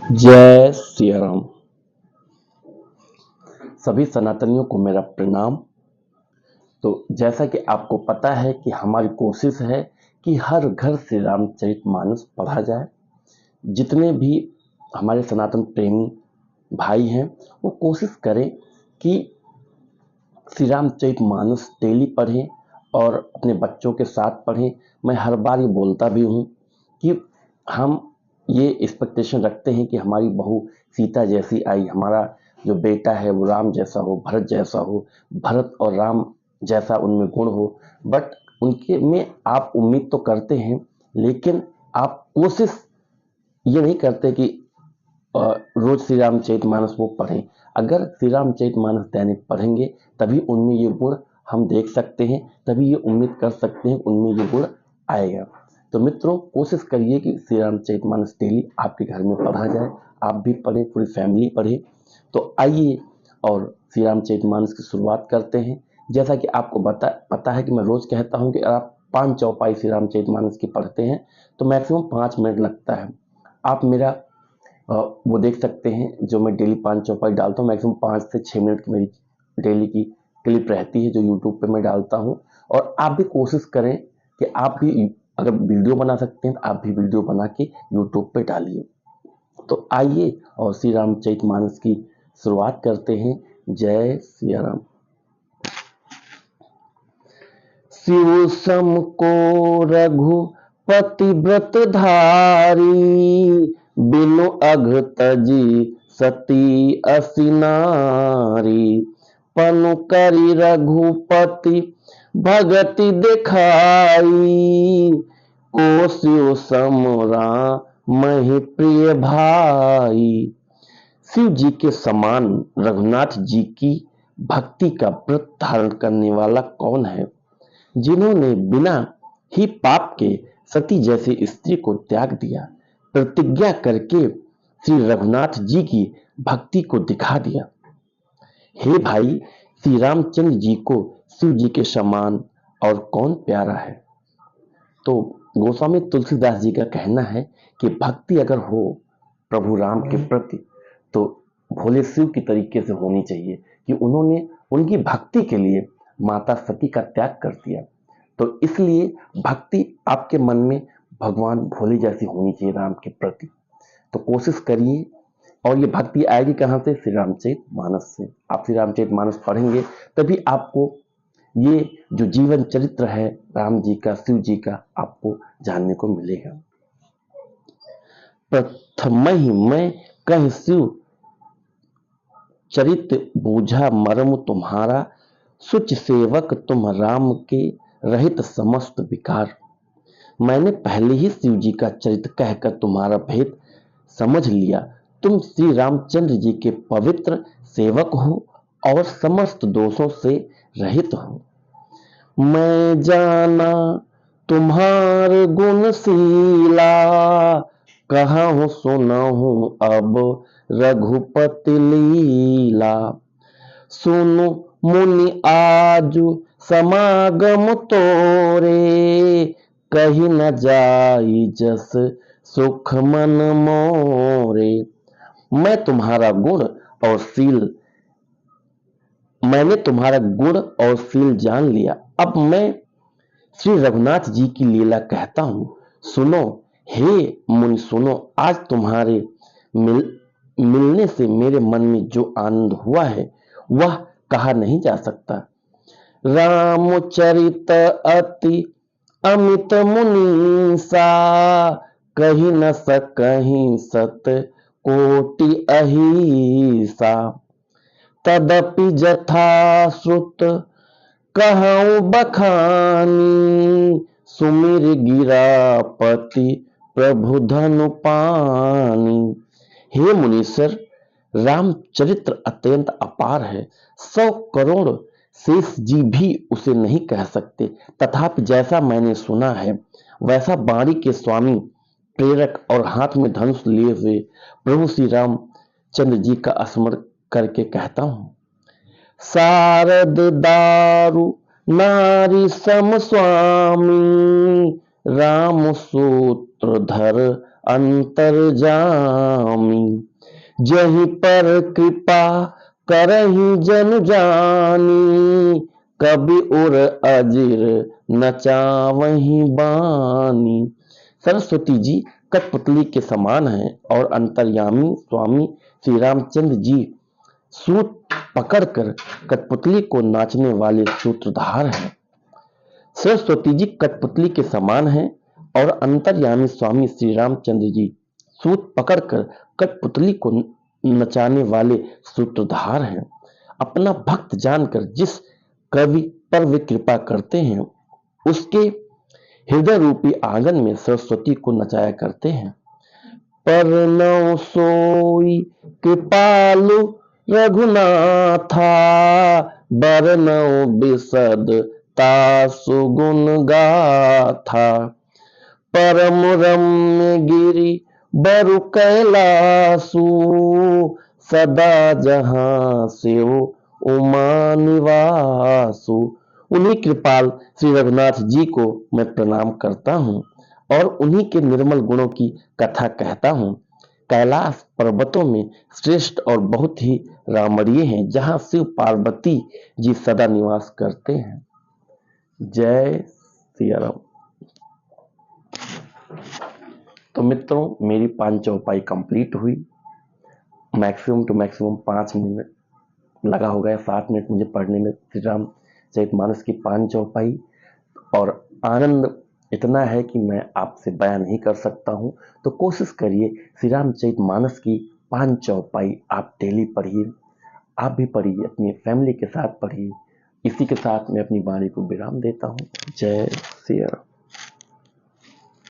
जय श्री राम। सभी सनातनियों को मेरा प्रणाम। तो जैसा कि आपको पता है कि हमारी कोशिश है कि हर घर से रामचरितमानस पढ़ा जाए। जितने भी हमारे सनातन प्रेमी भाई हैं वो कोशिश करें कि श्री रामचरितमानस डेली पढ़ें और अपने बच्चों के साथ पढ़ें। मैं हर बार ये बोलता भी हूँ कि हम ये एक्सपेक्टेशन रखते हैं कि हमारी बहू सीता जैसी आई, हमारा जो बेटा है वो राम जैसा हो, भरत जैसा हो, भरत और राम जैसा उनमें गुण हो। बट उनके में आप उम्मीद तो करते हैं, लेकिन आप कोशिश ये नहीं करते कि रोज श्री रामचरितमानस वो पढ़ें। अगर श्री रामचरितमानस दैनिक पढ़ेंगे तभी उनमें ये गुण हम देख सकते हैं, तभी ये उम्मीद कर सकते हैं उनमें ये गुण आएगा। तो मित्रों, कोशिश करिए कि श्री रामचरितमानस डेली आपके घर में पढ़ा जाए, आप भी पढ़ें, पूरी फैमिली पढ़े। तो आइए और श्री रामचरितमानस की शुरुआत करते हैं। जैसा कि आपको पता है कि मैं रोज कहता हूँ कि अगर आप 5 चौपाई श्री रामचरितमानस की पढ़ते हैं तो मैक्सिमम 5 मिनट लगता है। आप मेरा वो देख सकते हैं, जो मैं डेली 5 चौपाई डालता हूँ, मैक्सिमम 5 से 6 मिनट की मेरी डेली की क्लिप रहती है जो यूट्यूब पे मैं डालता हूँ। और आप भी कोशिश करें कि आप भी अगर वीडियो बना सकते हैं तो आप भी वीडियो बना के यूट्यूब पे डालिए। तो आइए और श्री रामचरितमानस की शुरुआत करते हैं। जय श्री राम। शिव सम को रघुपति व्रत धारी, बिनु अघ तजी सती असी नारी। पनु करी रघुपति भगति दिखाई, को शिव सम राम प्रिय भाई। शिव जी के समान रघुनाथ जी की भक्ति का व्रत धारण करने वाला कौन है, जिन्होंने बिना ही पाप के सती जैसी स्त्री को त्याग दिया, प्रतिज्ञा करके श्री रघुनाथ जी की भक्ति को दिखा दिया। हे भाई, श्री रामचंद्र जी को शिव जी के समान और कौन प्यारा है। तो गोस्वामी तुलसीदास जी का कहना है कि भक्ति अगर हो प्रभु राम के प्रति तो भोले शिव की तरीके से होनी चाहिए कि उन्होंने उनकी भक्ति के लिए माता सती का त्याग कर दिया। तो इसलिए भक्ति आपके मन में भगवान भोले जैसी होनी चाहिए राम के प्रति। तो कोशिश करिए, और ये भक्ति आएगी कहाँ से? श्री रामचरितमानस से। आप श्री रामचरितमानस पढ़ेंगे तभी आपको ये जो जीवन चरित्र है राम जी का, शिव जी का, आपको जानने को मिलेगा। प्रथम ही मैं कह शिव चरित बूझा मर्म तुम्हारा, सुच सेवक तुम राम के रहित समस्त विकार। मैंने पहले ही शिव जी का चरित्र कहकर तुम्हारा भेद समझ लिया। तुम श्री रामचंद्र जी के पवित्र सेवक हो और समस्त दोषों से रहित हो। मैं जाना तुम्हार गुणशीला, कहा हूँ सुना हूँ अब रघुपति लीला। सुनो मुनि आज समागम तोरे, कही न जाई जस सुख मन मोरे। मैं तुम्हारा गुण और शील मैंने तुम्हारा गुण और शील जान लिया। अब मैं श्री रघुनाथ जी की लीला कहता हूँ, सुनो हे मुनि सुनो। आज तुम्हारे मिलने से मेरे मन में जो आनंद हुआ है वह कहा नहीं जा सकता। रामचरित अति अमित मुनीसा, कही न सकहीं सत कोटि अहिसा। तदपि जथा श्रुत कहूँ बखानी, सुमिर गिरापति प्रभु धनु पानी। हे मुनीश्वर, रामचरित्र अत्यंत अपार है, 100 करोड़ शेष जी भी उसे नहीं कह सकते। तथापि जैसा मैंने सुना है वैसा वाणी के स्वामी, प्रेरक और हाथ में धनुष लिए हुए प्रभु श्री रामचंद्र जी का स्मरण करके कहता हूँ। शारद दारु नारी सम स्वामी, राम सूत्रधर अंतर्जामी। जहीं पर कृपा करही जन जानी, कभी उर अजीर नचावही बानी। सरस्वती जी कठपुतली के समान हैं और अंतर्यामी स्वामी श्री रामचंद्र जी सूत पकड़कर कठपुतली को नाचने वाले सूत्रधार हैं। सरस्वती जी कठपुतली के समान हैं और अंतर्यामी स्वामी श्री रामचंद्र जी सूत पकड़कर कठपुतली को नचाने वाले सूत्रधार हैं। अपना भक्त जानकर जिस कवि पर वे कृपा करते हैं, उसके हृदय रूपी आंगन में सरस्वती को नचाया करते हैं। परनौ सोई कृपालु रघुनाथा, बरनौ बिसद तासु गुण गाथा। परम रम्य गिरि बरु कैलासु, सदा जहां से उमा निवासु। उन्हीं कृपाल श्री रघुनाथ जी को मैं प्रणाम करता हूँ और उन्हीं के निर्मल गुणों की कथा कहता हूँ। कैलाश पर्वतों में श्रेष्ठ और बहुत ही रामणीय हैं, जहां शिव पार्वती जी सदा निवास करते हैं। जय सिया राम। तो मित्रों, मेरी 5 चौपाई कंप्लीट हुई। मैक्सिमम टू मैक्सिमम 5 मिनट लगा होगा, 7 मिनट मुझे पढ़ने में श्री रामचरितमानस की 5 चौपाई, और आनंद इतना है कि मैं आपसे बयान नहीं कर सकता हूं। तो कोशिश करिए श्री रामचरितमानस की 5 चौपाई आप डेली पढ़िए। आप भी पढ़िए, अपनी फैमिली के साथ पढ़िए। इसी के साथ मैं अपनी वाणी को विराम देता हूं। जय श्री राम।